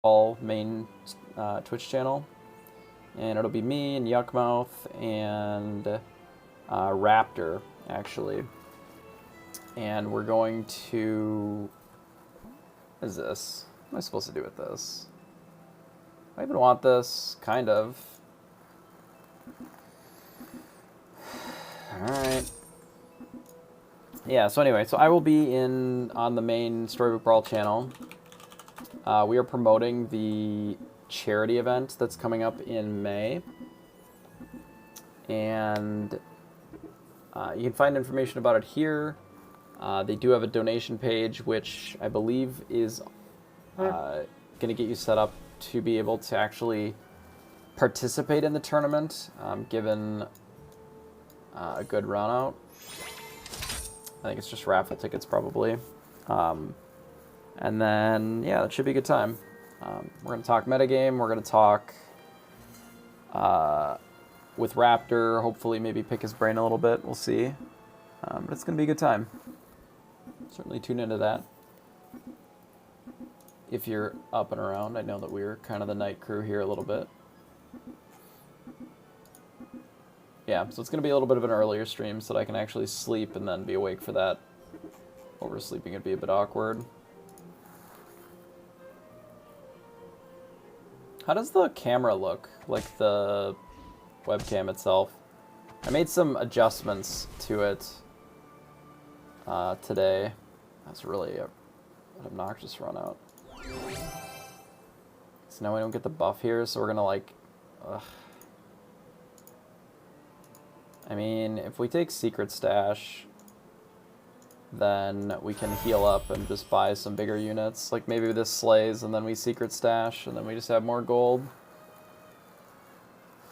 Brawl main Twitch channel. And it'll be me and Yuckmouth and Raptor, actually. And we're going to... What is this? What am I supposed to do with this? I even want this, kind of. Alright. Yeah, so anyway, so I will be on the main Storybook Brawl channel. We are promoting the charity event that's coming up in May. And you can find information about it here. They do have a donation page, which I believe is going to get you set up to be able to actually participate in the tournament, given a good run out. I think it's just raffle tickets, probably. And then, yeah, that should be a good time. We're going to talk metagame. We're going to talk with Raptor. Hopefully, maybe pick his brain a little bit. We'll see. But it's going to be a good time. Certainly tune into that. If you're up and around, I know that we're kind of the night crew here a little bit. Yeah, so it's going to be a little bit of an earlier stream so that I can actually sleep and then be awake for that. Oversleeping would be a bit awkward. How does the camera look? Like the webcam itself? I made some adjustments to it today. That's really an obnoxious run out. So now we don't get the buff here, so we're gonna like... Ugh. I mean, if we take Secret Stash, then we can heal up and just buy some bigger units. Like maybe this slays and then we Secret Stash and then we just have more gold.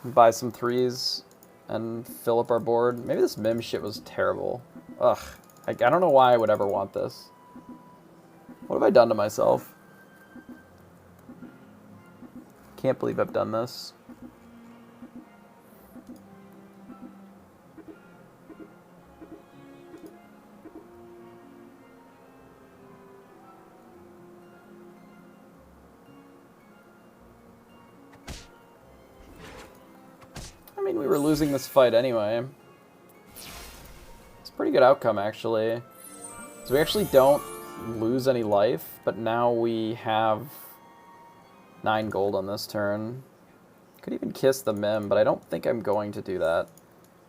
Buy some 3s and fill up our board. Maybe this Mim shit was terrible. Ugh. I don't know why I would ever want this. What have I done to myself? Can't believe I've done this. I mean, we were losing this fight anyway. It's a pretty good outcome, actually. So we actually don't lose any life, but now we have 9 gold on this turn. Could even kiss the Mim, but I don't think I'm going to do that.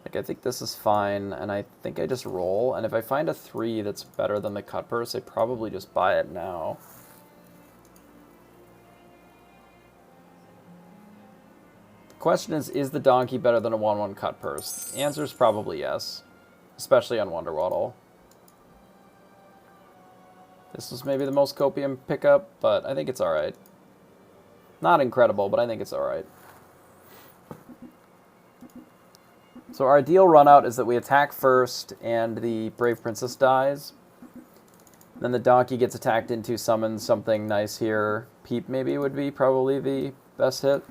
Like, I think this is fine, and I think I just roll. And if I find a 3 that's better than the cut purse, I probably just buy it now. The question is the donkey better than a 1/1 cut purse? The answer is probably yes, especially on Wonder Waddle. This was maybe the most copium pickup, but I think it's alright. Not incredible, but I think it's alright. So our ideal run out is that we attack first and the Brave Princess dies. Then the donkey gets attacked into, summons something nice here. Peep maybe would be probably the best hit.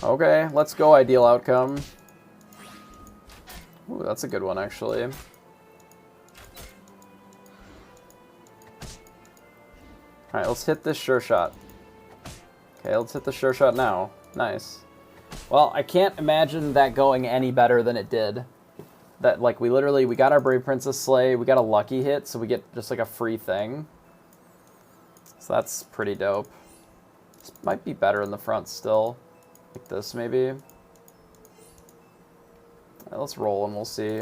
Okay, let's go ideal outcome. Ooh, that's a good one, actually. Alright, let's hit this sure shot. Okay, let's hit the sure shot now. Nice. Well, I can't imagine that going any better than it did. That, like, we got our Brave Princess Slay, we got a lucky hit, so we get just, like, a free thing. So that's pretty dope. This might be better in the front still. Like this, maybe. Right, let's roll and we'll see.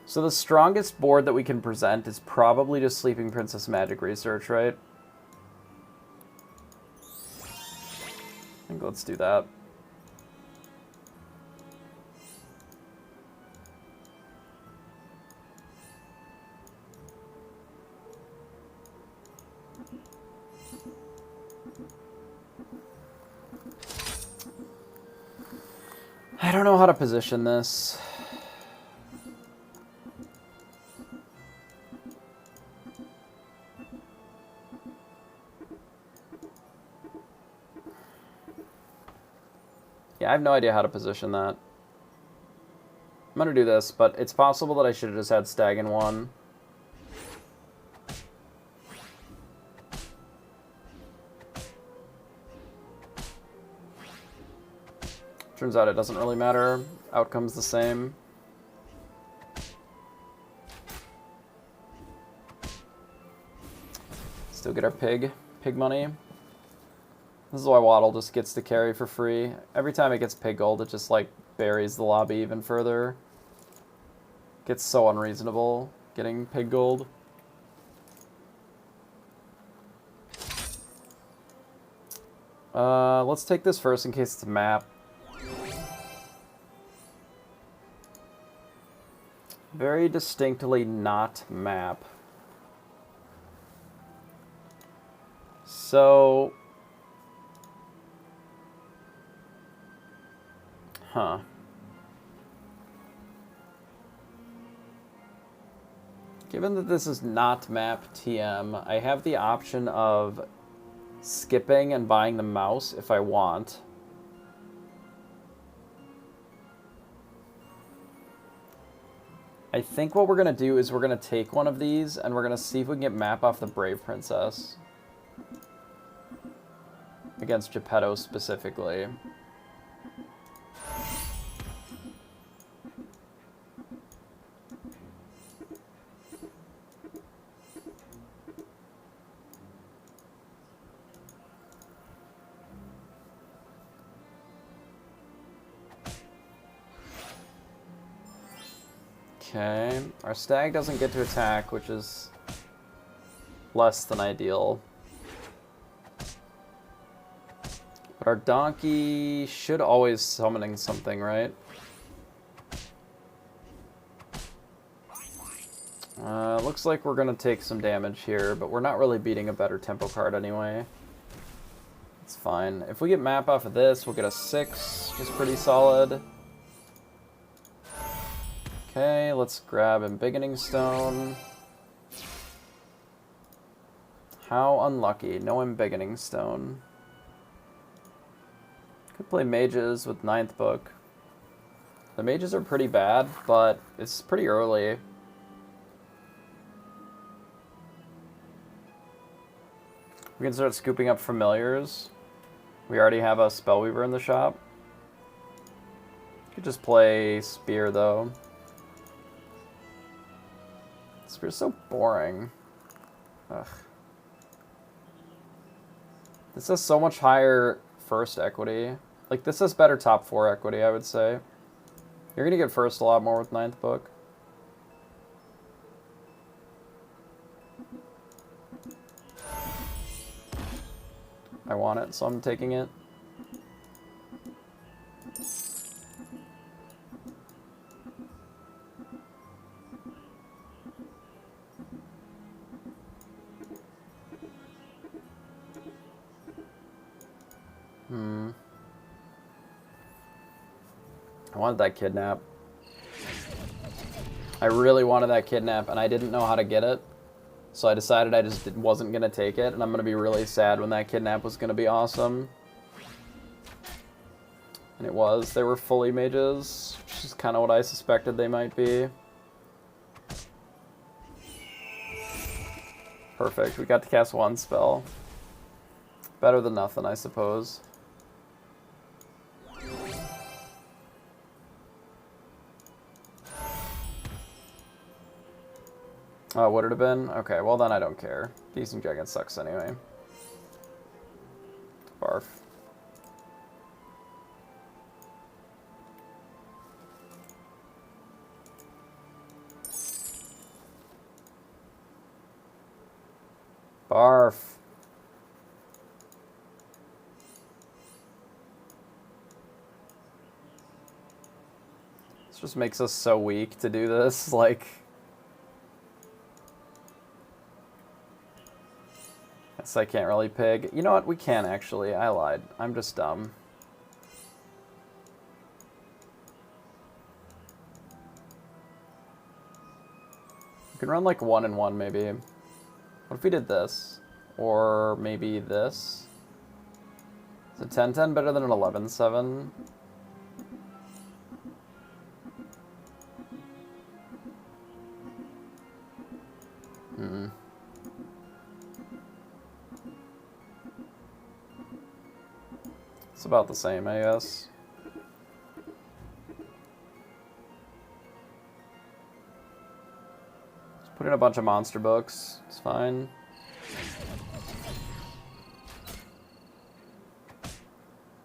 So the strongest board that we can present is probably just Sleeping Princess Magic Research, right? I think let's do that. I don't know how to position this. Yeah, I have no idea how to position that. I'm going to do this, but it's possible that I should have just had stag in one. Turns out it doesn't really matter. Outcome's the same. Still get our pig money. This is why Waddle just gets to carry for free. Every time it gets pig gold, it just like buries the lobby even further. Gets so unreasonable getting pig gold. Let's take this first in case it's a map. Very distinctly not map. So... Huh. Given that this is not map TM, I have the option of skipping and buying the mouse if I want. I think what we're going to do is we're going to take one of these and we're going to see if we can get map off the Brave Princess. Against Geppetto specifically. Okay, our stag doesn't get to attack, which is less than ideal. But our donkey should always summoning something, right? Looks like we're going to take some damage here, but we're not really beating a better tempo card anyway. It's fine. If we get map off of this, we'll get a 6, which is pretty solid. Okay, let's grab Embiggening Stone. How unlucky. No Embiggening Stone. Could play mages with 9th book. The mages are pretty bad, but it's pretty early. We can start scooping up familiars. We already have a Spellweaver in the shop. Could just play Spear, though. Spear's so boring. Ugh. This has so much higher first equity. Like, this has better top 4 equity, I would say. You're gonna get first a lot more with 9th book. I want it, so I'm taking it. I wanted that kidnap. I really wanted that kidnap, and I didn't know how to get it. So I decided I just wasn't going to take it, and I'm going to be really sad when that kidnap was going to be awesome. And it was. They were fully mages, which is kind of what I suspected they might be. Perfect. We got to cast 1 spell. Better than nothing, I suppose. Oh, would it have been? Okay, well then I don't care. Feasting Dragon sucks anyway. Barf. Barf. This just makes us so weak to do this, like... Guess I can't really pig. You know what? We can actually. I lied. I'm just dumb. We can run like 1 and 1 maybe. What if we did this? Or maybe this? Is a 10-10 better than an 11-7? It's about the same, I guess. Just put in a bunch of monster books. It's fine.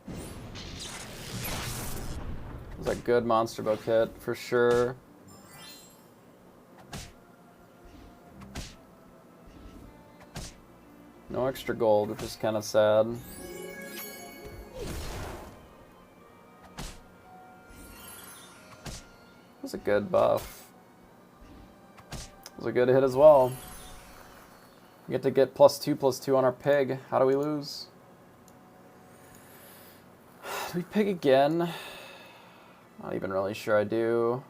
It was a good monster book hit, for sure. No extra gold, which is kind of sad. It was a good buff. It was a good hit as well. We get to get +2/+2 on our pig. How do we lose? Do we pig again? Not even really sure I do.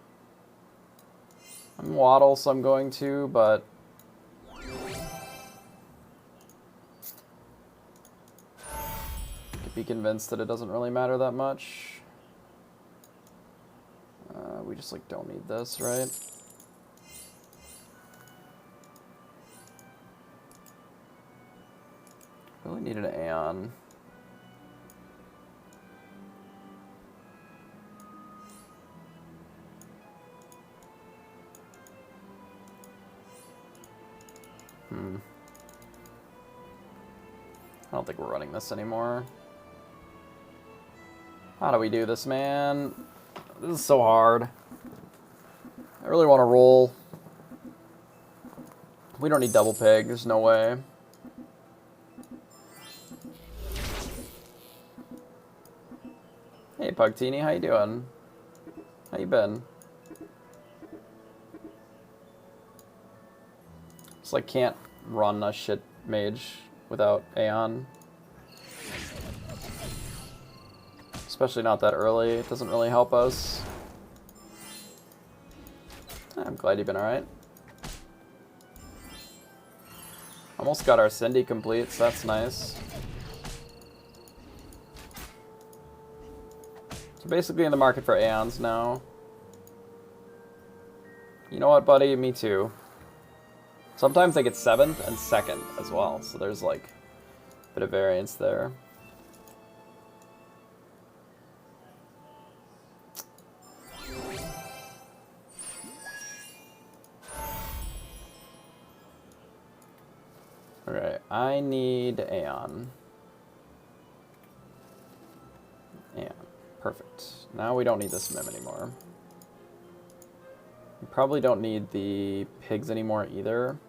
I'm Waddle, so I'm going to, but... be convinced that it doesn't really matter that much. We just like don't need this, right? Really need an Aeon. I don't think we're running this anymore. How do we do this, man? This is so hard. I really want to roll. We don't need double pig. There's no way. Hey, Pugtini, how you doing? How you been? Just like can't run a shit mage without Aeon. Especially not that early. It doesn't really help us. I'm glad you've been alright. Almost got our Cindy complete, so that's nice. So basically in the market for Aeons now. You know what, buddy? Me too. Sometimes they get 7th and 2nd as well, so there's like a bit of variance there. Alright, I need Aeon. Aeon. Perfect. Now we don't need this Mim anymore. We probably don't need the pigs anymore either.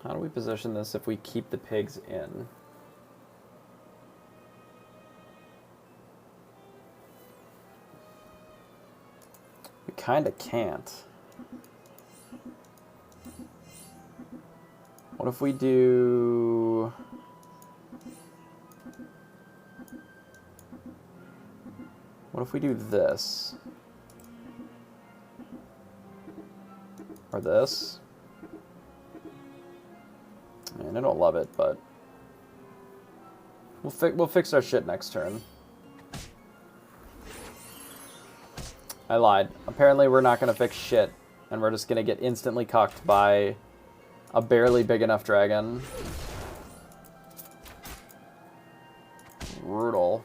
How do we position this if we keep the pigs in? We kind of can't. What if we do... What if we do this? Or this? Man, I don't love it, but we'll fix our shit next turn. I lied. Apparently we're not going to fix shit, and we're just going to get instantly cucked by a barely big enough dragon. Brutal.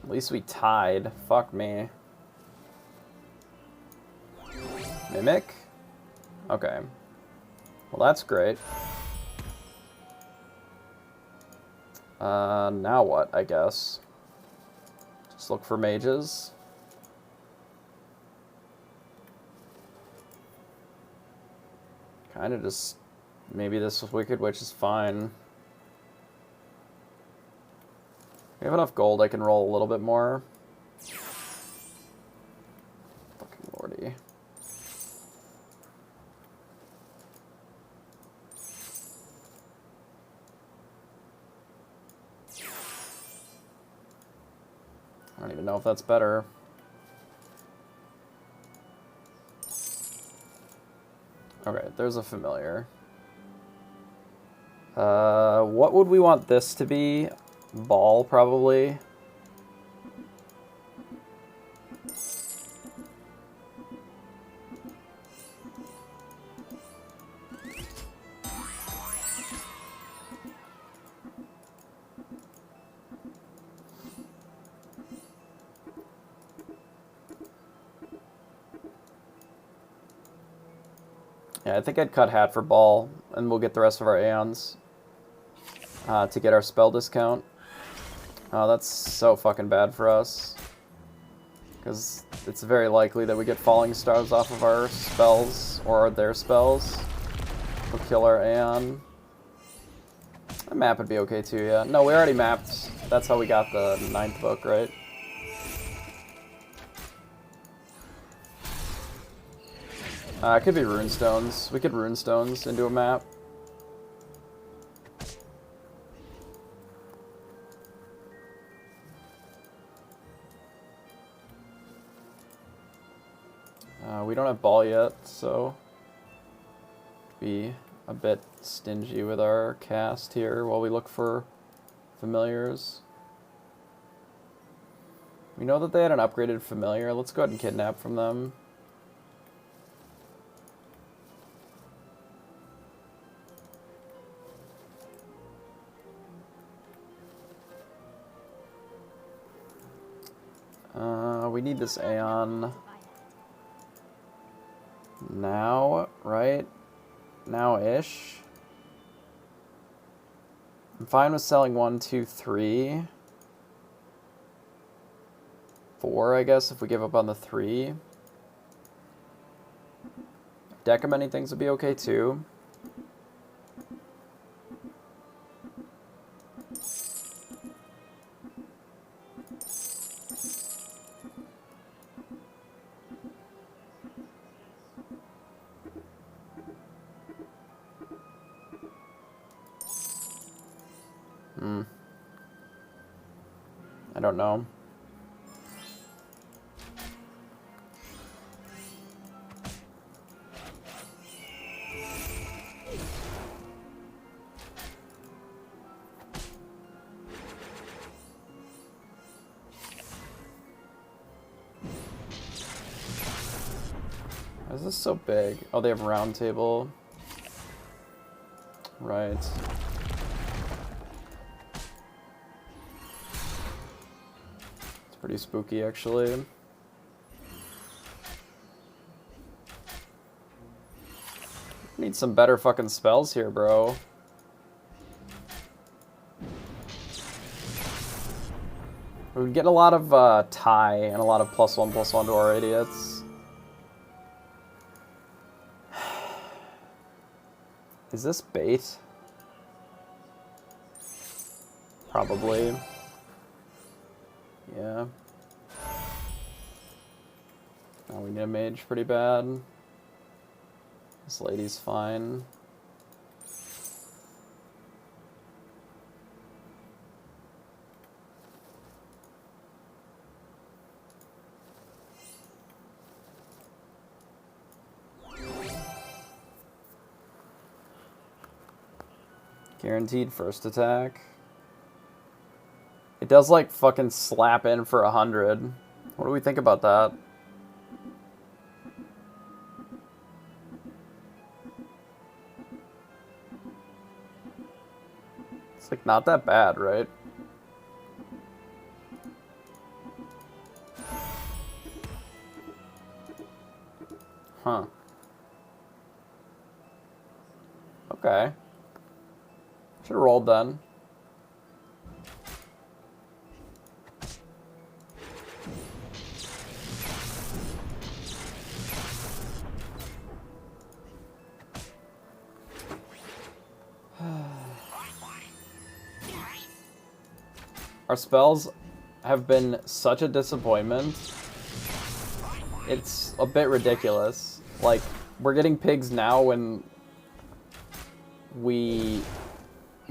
At least we tied. Fuck me. Mimic? Okay. Well, that's great. Now what, I guess? Just look for mages. Kind of just... Maybe this Wicked Witch is fine. We have enough gold, I can roll a little bit more. Fucking lordy. don't even know if that's better. Okay, there's a familiar. What would we want this to be? Ball, probably. Yeah, I think I'd cut hat for ball, and we'll get the rest of our Aeons to get our spell discount. Oh, that's so fucking bad for us. Because it's very likely that we get falling stars off of our spells, or their spells. We'll kill our Aeon. A map would be okay too, yeah. No, we already mapped. That's how we got the 9th book, right? It could be runestones. We could runestones into a map. We don't have ball yet, so be a bit stingy with our cast here while we look for familiars. We know that they had an upgraded familiar. Let's go ahead and kidnap from them. We need this Aeon now, right? Now-ish. I'm fine with selling 1, 2, 3. 4, I guess, if we give up on the 3. Deck of many things would be okay too. I don't know. Why is this so big? Oh, they have a round table. Right. Pretty spooky, actually. Need some better fucking spells here, bro. We get a lot of tie and a lot of +1/+1 to our idiots. Is this bait? Probably. Yeah. Now we need a mage pretty bad. This lady's fine. Guaranteed first attack. It does, like, fucking slap in for 100. What do we think about that? It's, like, not that bad, right? Huh. Okay. Should've rolled then. Our spells have been such a disappointment. It's a bit ridiculous. Like, we're getting pigs now when we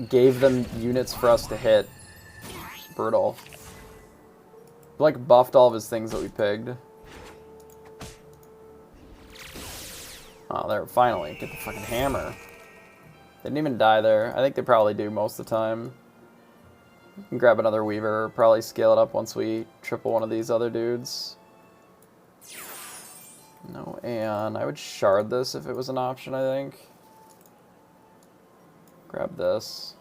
gave them units for us to hit. Brutal. like, buffed all of his things that we pigged. Oh, there, finally. Get the fucking hammer. Didn't even die there. I think they probably do most of the time. We can grab another Weaver, probably scale it up once we triple one of these other dudes. No, and I would shard this if it was an option, I think. Grab this.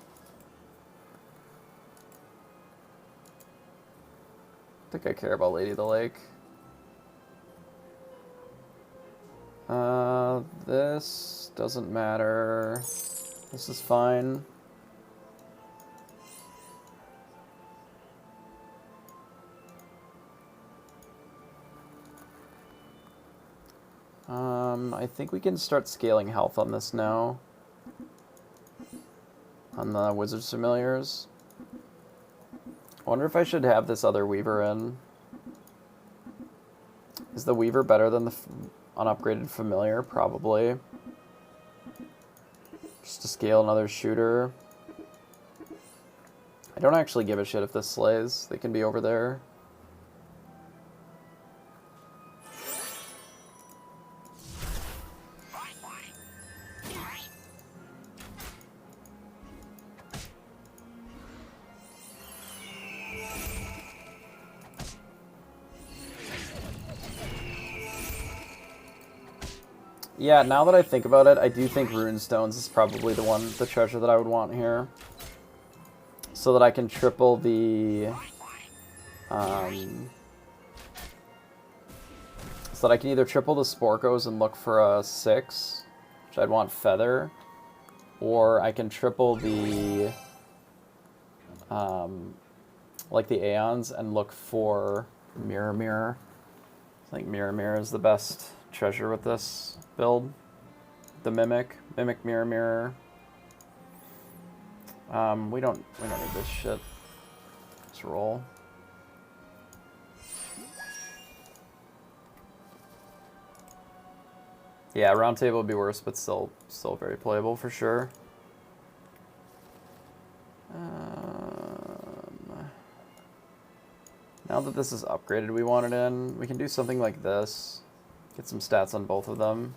I think I care about Lady of the Lake. This doesn't matter. This is fine. I think we can start scaling health on this now. On the Wizard's Familiars. I wonder if I should have this other Weaver in. Is the Weaver better than the unupgraded Familiar? Probably. Just to scale another shooter. I don't actually give a shit if this slays. They can be over there. Yeah, now that I think about it, I do think Runestones is probably the treasure that I would want here. So that I can triple the... so that I can either triple the Sporkos and look for a 6, which I'd want Feather, or I can triple the... like the Aeons and look for Mirror Mirror. I think Mirror Mirror is the best treasure with this build. The Mimic Mirror Mirror. We don't need this shit. Let's roll. Yeah, Round Table would be worse, but still very playable for sure. Now that this is upgraded, we want it in. We can do something like this. Get some stats on both of them.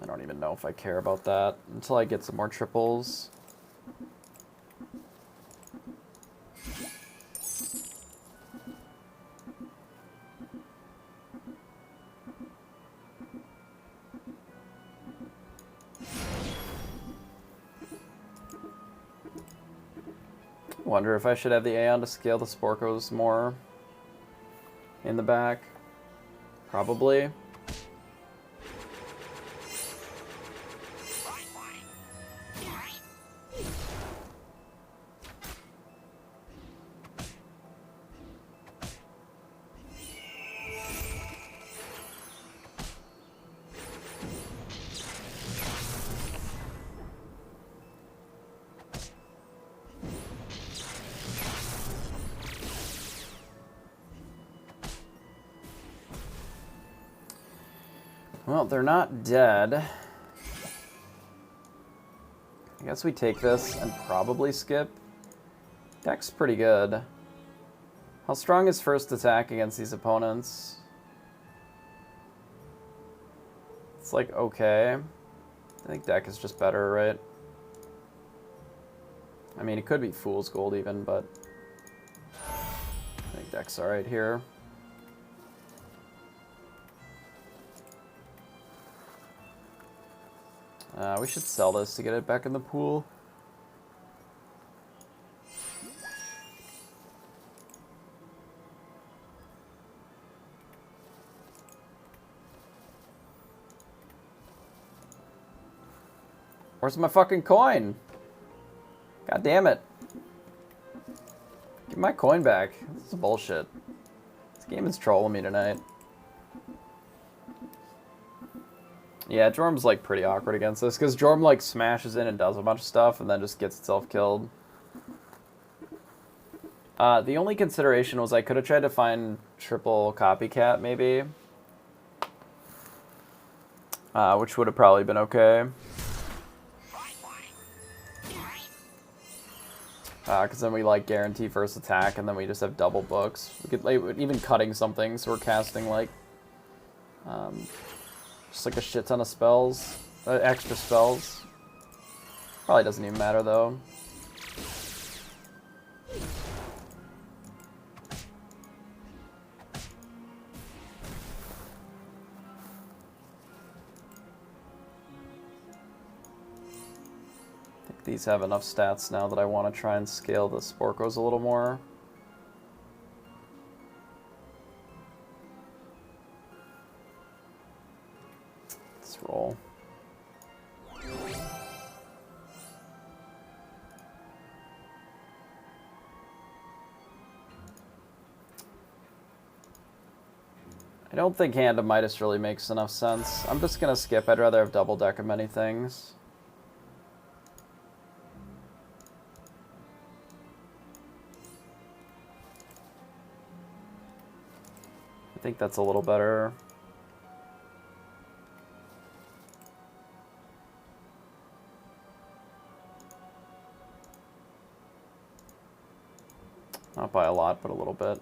I don't even know if I care about that until I get some more triples. Wonder if I should have the Aeon to scale the Sporkos more in the back. Probably. Well, they're not dead. I guess we take this and probably skip. Deck's pretty good. How strong is first attack against these opponents? It's like okay. I think deck is just better, right? I mean, it could be Fool's Gold even, but I think deck's alright here. We should sell this to get it back in the pool. Where's my fucking coin? God damn it. Give my coin back. This is bullshit. This game is trolling me tonight. Yeah, Jorm's like pretty awkward against this, because Jorm like smashes in and does a bunch of stuff and then just gets itself killed. The only consideration was I could have tried to find triple copycat maybe. Which would have probably been okay. Because then we like guarantee first attack, and then we just have double books. We could like, even cutting something, so we're casting like just like a shit ton of spells, extra spells. Probably doesn't even matter though. These have enough stats now that I want to try and scale the Sporkos a little more. Let's roll. I don't think Hand of Midas really makes enough sense. I'm just going to skip. I'd rather have double deck of many things. I think that's a little better. Not by a lot, but a little bit.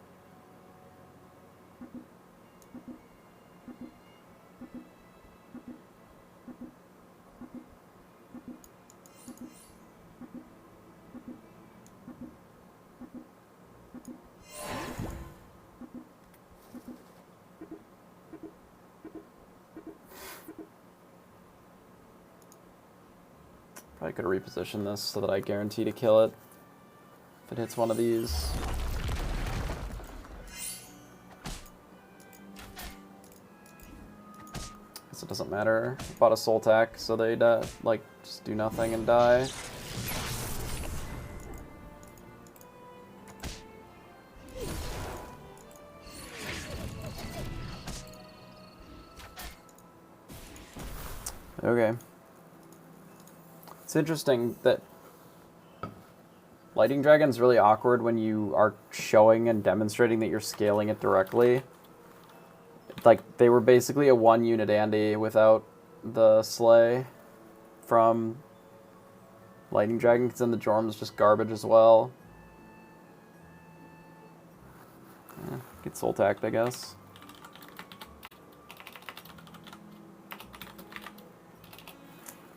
Probably could reposition this so that I guarantee to kill it if it hits one of these. Guess it doesn't matter. I bought a soul tack so they'd like just do nothing and die. Okay. It's interesting that Lightning Dragon's really awkward when you are showing and demonstrating that you're scaling it directly. Like, they were basically a 1-unit Andy without the Slay from Lightning Dragon, because then the Jorm's just garbage as well. Get soul tacked, I guess.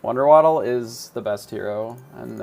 Wonder Waddle is the best hero, and